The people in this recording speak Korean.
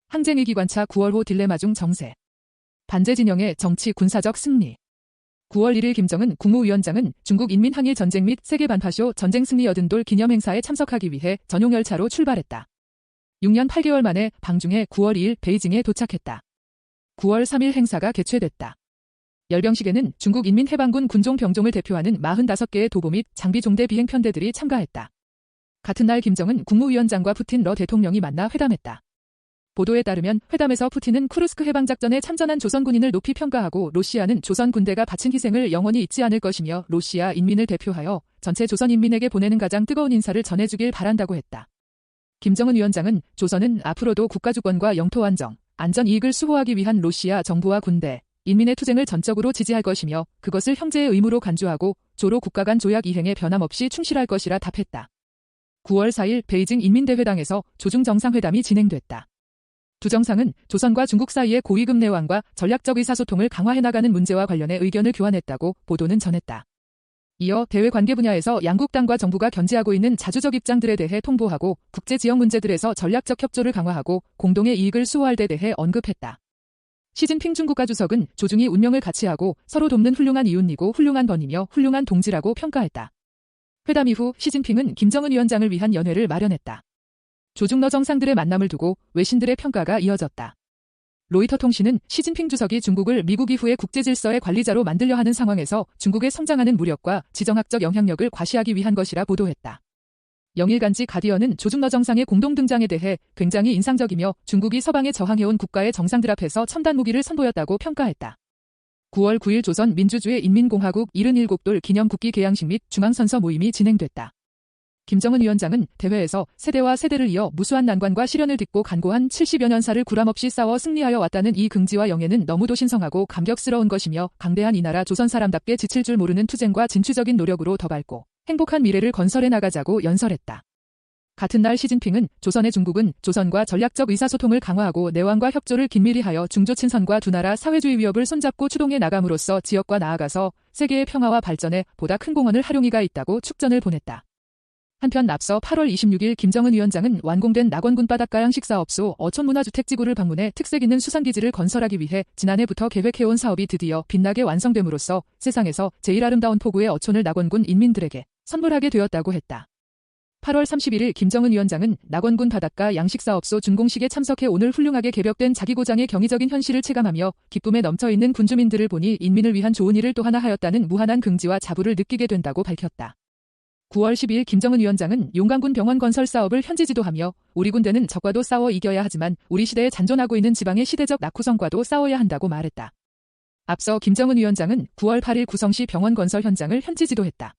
항쟁위기 관차 9월호 딜레마 중 정세. 반제 진영의 정치 군사적 승리. 9월 1일 김정은 국무위원장은 중국 인민항일 전쟁 및 세계 반파쇼 전쟁 승리 여든돌 기념 행사에 참석하기 위해 전용 열차로 출발했다. 6년 8개월 만에 방중해 9월 2일 베이징에 도착했다. 9월 3일 행사가 개최됐다. 열병식에는 중국 인민해방군 군종 병종을 대표하는 45개의 도보 및 장비 종대 비행편대들이 참가했다. 같은 날 김정은 국무위원장과 푸틴 러 대통령이 만나 회담했다. 보도에 따르면 회담에서 푸틴은 쿠르스크 해방작전에 참전한 조선 군인을 높이 평가하고 러시아는 조선 군대가 바친 희생을 영원히 잊지 않을 것이며 러시아 인민을 대표하여 전체 조선 인민에게 보내는 가장 뜨거운 인사를 전해주길 바란다고 했다. 김정은 위원장은 조선은 앞으로도 국가주권과 영토 안정, 안전 이익을 수호하기 위한 러시아 정부와 군대, 인민의 투쟁을 전적으로 지지할 것이며 그것을 형제의 의무로 간주하고 조로 국가 간 조약 이행에 변함없이 충실할 것이라 답했다. 9월 4일 베이징 인민대회당에서 조중 정상회담이 진행됐다. 두 정상은 조선과 중국 사이의 고위급 내왕과 전략적 의사소통을 강화해 나가는 문제와 관련해 의견을 교환했다고 보도는 전했다. 이어 대외 관계 분야에서 양국 당과 정부가 견지하고 있는 자주적 입장들에 대해 통보하고 국제 지역 문제들에서 전략적 협조를 강화하고 공동의 이익을 수호할 데 대해 언급했다. 시진핑 중국 국가주석은 조중이 운명을 같이 하고 서로 돕는 훌륭한 이웃이고 훌륭한 번이며 훌륭한 동지라고 평가했다. 회담 이후 시진핑은 김정은 위원장을 위한 연회를 마련했다. 조중러 정상들의 만남을 두고 외신들의 평가가 이어졌다. 로이터 통신은 시진핑 주석이 중국을 미국 이후의 국제질서의 관리자로 만들려 하는 상황에서 중국의 성장하는 무력과 지정학적 영향력을 과시하기 위한 것이라 보도했다. 영일간지 가디언은 조중러 정상의 공동 등장에 대해 굉장히 인상적이며 중국이 서방에 저항해온 국가의 정상들 앞에서 첨단 무기를 선보였다고 평가했다. 9월 9일 조선 민주주의 인민공화국 77돌 기념 국기 개양식 및 중앙선서 모임이 진행됐다. 김정은 위원장은 대회에서 세대와 세대를 이어 무수한 난관과 시련을 딛고 간고한 70여 년사를 구람없이 싸워 승리하여 왔다는 이 긍지와 영예는 너무도 신성하고 감격스러운 것이며 강대한 이 나라 조선 사람답게 지칠 줄 모르는 투쟁과 진취적인 노력으로 더 밝고 행복한 미래를 건설해 나가자고 연설했다. 같은 날 시진핑은 조선의 중국은 조선과 전략적 의사소통을 강화하고 내왕과 협조를 긴밀히 하여 중조 친선과 두 나라 사회주의 위협을 손잡고 추동해 나감으로써 지역과 나아가서 세계의 평화와 발전에 보다 큰 공헌을 하룡이가 있다고 축전을 보냈다. 한편 앞서 8월 26일 김정은 위원장은 완공된 낙원군 바닷가 양식사업소 어촌문화주택지구를 방문해 특색 있는 수산기지를 건설하기 위해 지난해부터 계획해온 사업이 드디어 빛나게 완성됨으로써 세상에서 제일 아름다운 포구의 어촌을 낙원군 인민들에게 선물하게 되었다고 했다. 8월 31일 김정은 위원장은 낙원군 바닷가 양식사업소 준공식에 참석해 오늘 훌륭하게 개벽된 자기고장의 경이적인 현실을 체감하며 기쁨에 넘쳐있는 군주민들을 보니 인민을 위한 좋은 일을 또 하나 하였다는 무한한 긍지와 자부를 느끼게 된다고 밝혔다. 9월 12일 김정은 위원장은 용강군 병원 건설 사업을 현지 지도하며 우리 군대는 적과도 싸워 이겨야 하지만 우리 시대에 잔존하고 있는 지방의 시대적 낙후성과도 싸워야 한다고 말했다. 앞서 김정은 위원장은 9월 8일 구성시 병원 건설 현장을 현지 지도했다.